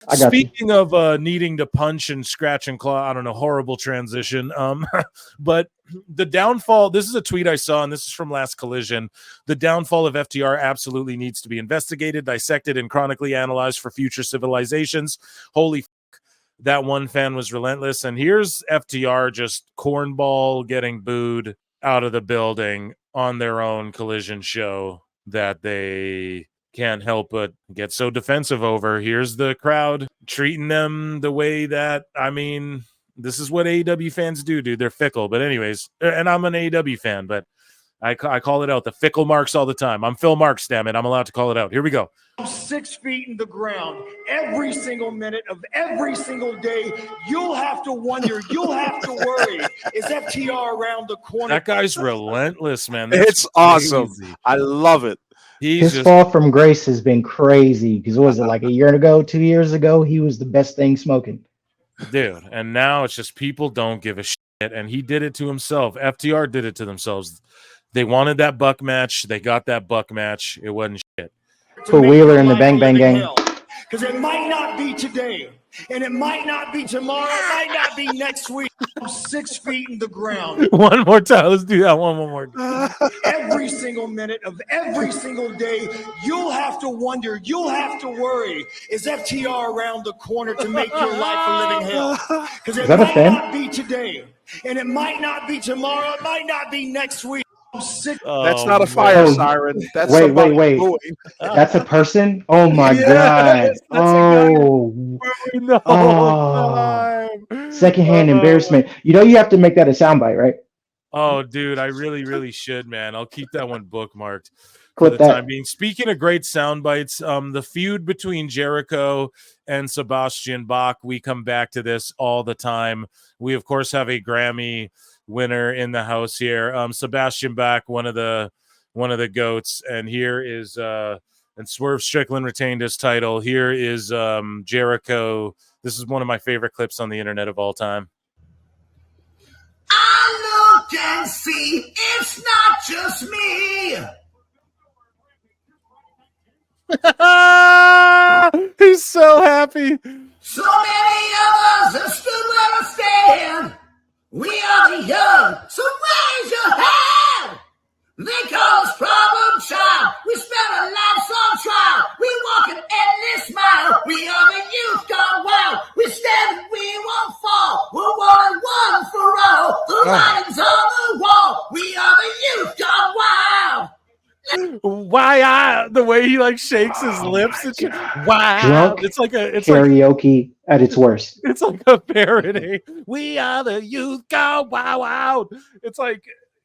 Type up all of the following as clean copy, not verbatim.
Speaking of needing to punch and scratch and claw, I don't know, horrible transition. But the downfall, this is a tweet I saw, and this is from last Collision. The downfall of FTR absolutely needs to be investigated, dissected, and chronically analyzed for future civilizations. Holy fuck, that one fan was relentless. And here's FTR just cornball getting booed out of the building on their own Collision show that they can't help but get so defensive over. Here's the crowd treating them the way that, I mean, this is what AEW fans do, dude. They're fickle. But anyways, and I'm an AEW fan, but I call it out. The fickle marks all the time. I'm Phil Marks, damn it. I'm allowed to call it out. Here we go. 6 feet in the ground every single minute of every single day. You'll have to wonder, you'll have to worry. Is FTR around the corner? That guy's relentless, man. It's awesome. I love it. His fall from grace has been crazy. Because what was it, like a year ago, 2 years ago? He was the best thing smoking. Dude, and now it's just people don't give a shit. And he did it to himself. FTR did it to themselves. They wanted that buck match. They got that buck match. It wasn't shit. Put Wheeler in the Bang Bang Gang. Because it might not be today, and it might not be tomorrow, it might not be next week. 6 feet in the ground. One more time. Let's do that one more time. Every single minute of every single day, you'll have to wonder, you'll have to worry, is FTR around the corner to make your life a living hell? Because it might not be today, and it might not be tomorrow, it might not be next week. That's not a fire siren. That's wait. That's a person? Oh my god. Secondhand embarrassment. You know you have to make that a soundbite, right? Oh, dude, I really should, man. I'll keep that one bookmarked for the time being. Speaking of great sound bites, the feud between Jericho and Sebastian Bach, we come back to this all the time. We, of course, have a Grammy winner in the house here. Sebastian Bach, one of the goats, and here is and Swerve Strickland retained his title. Here is Jericho. This is one of my favorite clips on the internet of all time. I look and see it's not just me. He's so happy. So many of us have stood where I stand. We are the young, so raise your hand. They call us problem child. We spend our lives on trial. We walk an endless mile. We are the youth gone wild. We stand and we won't fall. We're one and one for all. The writing's on the wall. We are the youth gone wild. Why the way he like shakes his lips, it's wow. Drunk it's like a karaoke at its worst. It's like a parody. We are the youth go wow. It's like,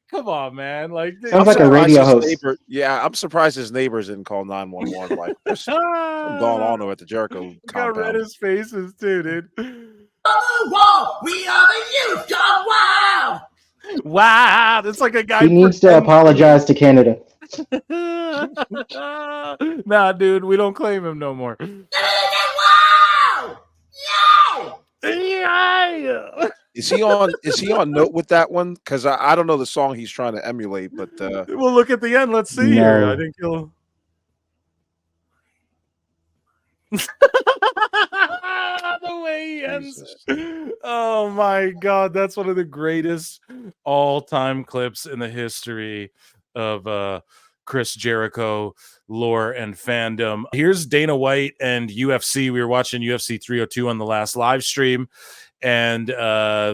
come on, man. Like sounds like a radio host. I'm surprised his neighbors didn't call 911. Like there's something going on over at the Jericho compound. I read his faces too, dude. On the wall, we are the youth gone wild. Wow, it's like a guy. He needs to apologize to Canada. Nah, dude, we don't claim him no more. Wow! Yeah! Is he on note with that one? Because I don't know the song he's trying to emulate, but we'll look at the end. Let's see here. I think he'll. The way he ends. Oh my god, that's one of the greatest all-time clips in the history of Chris Jericho lore and fandom. Here's Dana White and UFC. We were watching UFC 302 on the last live stream, and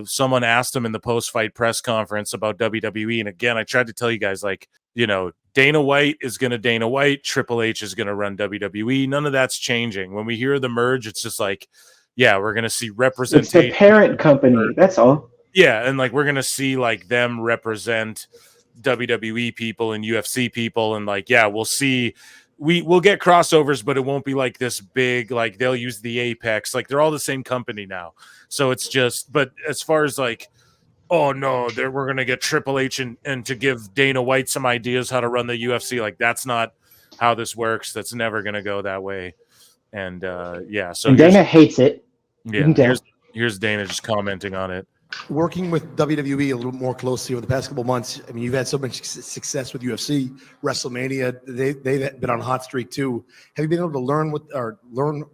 someone asked him in the post-fight press conference about WWE. And again, I tried to tell you guys, like, you know, Dana White is going to Dana White. Triple H is going to run WWE. None of that's changing. When we hear the merge, it's just like, yeah, we're going to see representation. It's the parent company. That's all. Yeah, and like we're going to see like them represent WWE people and UFC people, and like, yeah, we'll see. We'll get crossovers, but it won't be like this big, like they'll use the Apex. Like they're all the same company now. So it's just, but as far as like, oh no, we're going to get Triple H and to give Dana White some ideas how to run the UFC. Like that's not how this works. That's never going to go that way. And yeah, so and Dana hates it. Yeah, here's Dana just commenting on it. Working with WWE a little more closely over the past couple months, I mean, you've had so much success with UFC, WrestleMania. They've been on a hot streak too. Have you been able to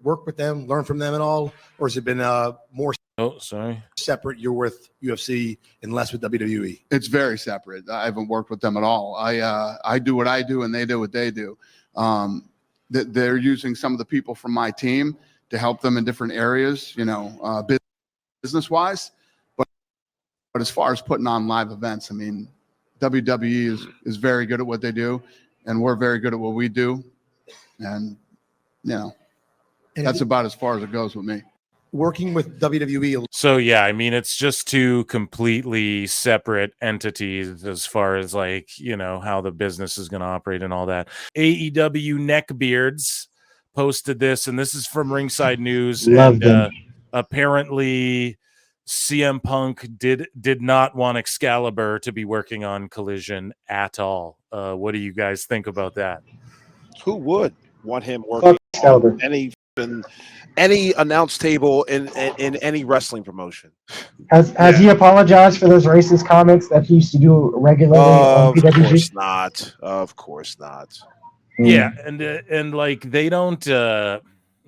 work with them, learn from them at all, or has it been more separate? You're with UFC and less with WWE. It's very separate. I haven't worked with them at all. I do what I do, and they do what they do. They're using some of the people from my team to help them in different areas, business wise. But as far as putting on live events, I mean, WWE is very good at what they do, and we're very good at what we do. And, that's about as far as it goes with me. Working with WWE. So, yeah, I mean, it's just two completely separate entities as far as, like, how the business is going to operate and all that. AEW Neckbeards posted this, and this is from Ringside News. Love them. Apparently CM Punk did not want Excalibur to be working on Collision at all. What do you guys think about that? Who would want him working on any announce table in any wrestling promotion? Has he apologized for those racist comments that he used to do regularly on PWG? Of course not. Of course not. Yeah, and like they don't.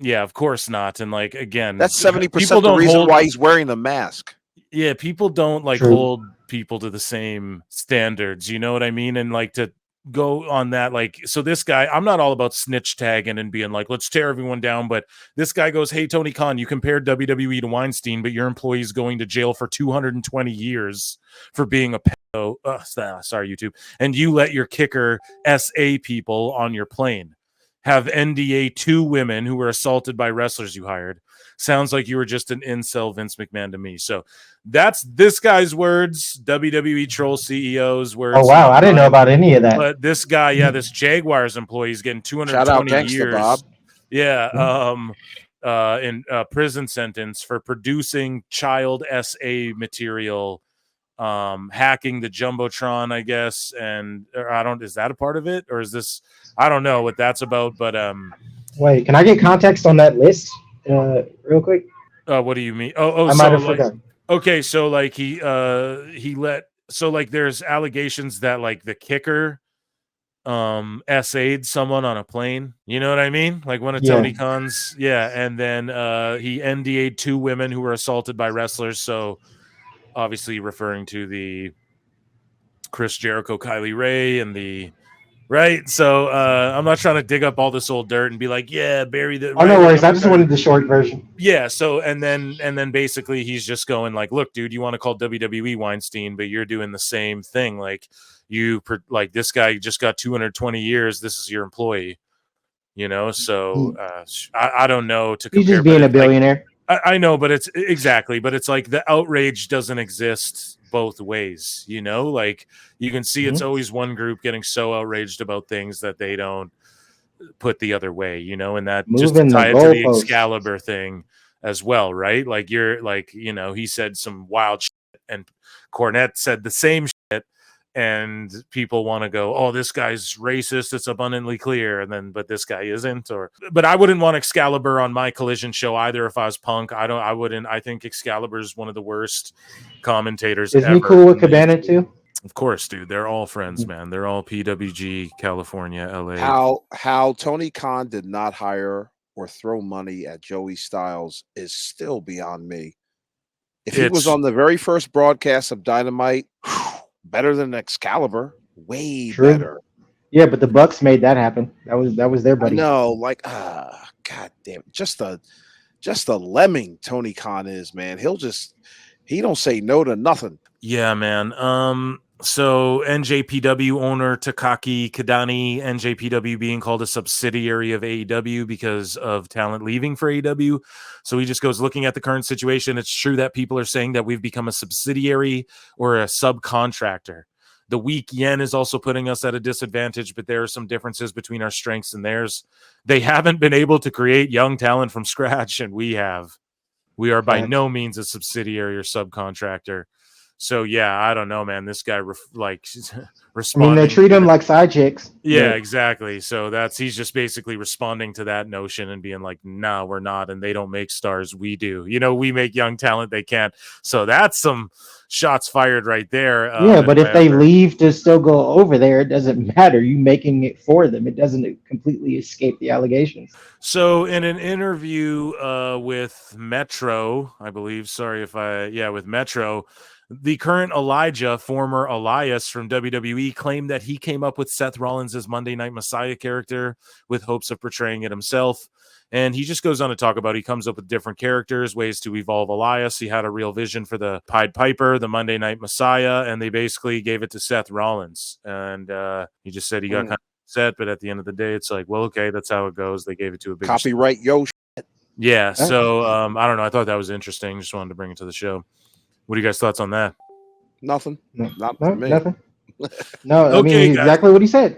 Yeah, of course not. And like again, that's 70% the reason why he's wearing the mask. Yeah, people don't hold people to the same standards. You know what I mean? And like to go on that, so this guy, I'm not all about snitch tagging and being like, let's tear everyone down. But this guy goes, hey, Tony Khan, you compared WWE to Weinstein, but your employee is going to jail for 220 years for being a pedo. Sorry, YouTube. And you let your kicker SA people on your plane have NDA 2 women who were assaulted by wrestlers you hired. Sounds like you were just an incel Vince McMahon to me. So that's this guy's words, WWE troll CEO's words. Oh, wow. I didn't know about any of that. But this guy, this Jaguars employee is getting 220 years. Bob. Yeah. In a prison sentence for producing child SA material, hacking the Jumbotron, I guess. And is that a part of it? Or is this, I don't know what that's about, but wait, can I get context on that list real quick? What do you mean? I might have forgotten. Okay, so like he let, so like there's allegations that like the kicker SA'd someone on a plane. You know what I mean? Like one of Tony Khan's, and then he NDA'd 2 women who were assaulted by wrestlers. So obviously referring to the Chris Jericho, Kylie Ray, and the right. So I'm not trying to dig up all this old dirt and be like, bury the. Oh, no worries. I just wanted the short version. Yeah. So and then basically he's just going like, look, dude, you want to call WWE Weinstein, but you're doing the same thing. Like this guy just got 220 years. This is your employee. So I don't know to compare. He's just being a billionaire. I know, but it's like the outrage doesn't exist both ways, like you can see it's always one group getting so outraged about things that they don't put the other way, and that just to tie it to the Excalibur thing as well, right? Like you're like, he said some wild shit and Cornette said the same shit and people want to go, oh, this guy's racist, it's abundantly clear, and then but this guy isn't. But I wouldn't want Excalibur on my Collision show either if I was Punk. I think Excalibur is one of the worst commentators Isn't ever. He cool with Cabana too? Of course, dude. They're all friends, man. They're all PWG, California, LA. How Tony Khan did not hire or throw money at Joey Styles is still beyond me. If he was on the very first broadcast of Dynamite, better than Excalibur, way better. Yeah, but the Bucks made that happen. That was their buddy. No, like god damn, just a lemming Tony Khan is, man. He don't say no to nothing. Yeah, man. So NJPW owner Takaki Kadani, NJPW being called a subsidiary of AEW because of talent leaving for AEW. So he just goes, looking at the current situation, it's true that people are saying that we've become a subsidiary or a subcontractor. The weak yen is also putting us at a disadvantage, but there are some differences between our strengths and theirs. They haven't been able to create young talent from scratch, and we have. We are by no means a subsidiary or subcontractor. So yeah, I don't know, man. This guy I responding. mean, they treat him like side chicks. Yeah, exactly. So he's just basically responding to that notion and being like, "No, we're not, and they don't make stars. We do. We make young talent. They can't." So that's some shots fired right there. Yeah, but if they leave to still go over there, it doesn't matter. You making it for them. It doesn't completely escape the allegations. So in an interview with Metro, I believe, with Metro, the current Elijah, former Elias from WWE, claimed that he came up with Seth Rollins' Monday Night Messiah character with hopes of portraying it himself. And he just goes on to talk about he comes up with different characters, ways to evolve Elias. He had a real vision for the Pied Piper, the Monday Night Messiah, and they basically gave it to Seth Rollins. And he just said he got kind of upset, but at the end of the day, it's like, well, okay, that's how it goes. They gave it to a big copyright yo. Yeah, so I don't know. I thought that was interesting. Just wanted to bring it to the show. What are you guys' thoughts on that? Nothing. No, Not for me. nothing. No, I Okay, mean guys. exactly what he said.